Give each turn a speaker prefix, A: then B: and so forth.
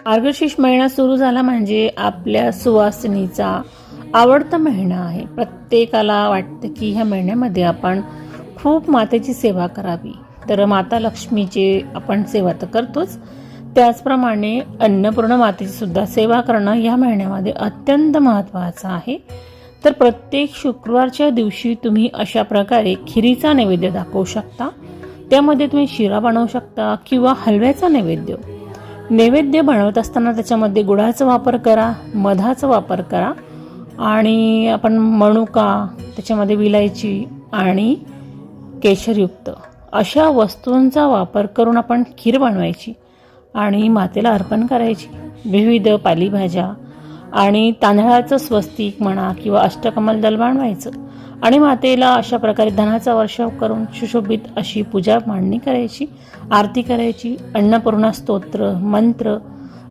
A: मार्गशीर्ष महिना सुरू झाला म्हणजे आपल्या सुवासिनीचा आवडता महिना आहे. प्रत्येकाला वाटतं की ह्या महिन्यामध्ये आपण खूप मातेची सेवा करावी. तर माता लक्ष्मीची आपण सेवा तर करतोच, त्याचप्रमाणे अन्नपूर्ण मातेची सुद्धा सेवा करणं या महिन्यामध्ये अत्यंत महत्त्वाचं आहे. तर प्रत्येक शुक्रवारच्या दिवशी तुम्ही अशा प्रकारे खिरीचा नैवेद्य दाखवू शकता. त्यामध्ये तुम्ही शिरा बनवू शकता किंवा हलव्याचा नैवेद्य बनवत असताना त्याच्यामध्ये गुळाचा वापर करा, मधाचा वापर करा आणि आपण मनुका, त्याच्यामध्ये विलायची आणि केशरयुक्त अशा वस्तूंचा वापर करून आपण खीर बनवायची आणि मातेला अर्पण करायची. विविध पालेभाज्या आणि तांदळाचं स्वस्तिक म्हणा किंवा अष्टकमल दल बनवायचं आणि मातेला अशा प्रकारे धनाचा वर्षाव करून सुशोभित अशी पूजा मांडणी करायची, आरती करायची, अन्नपूर्णा स्तोत्र, मंत्र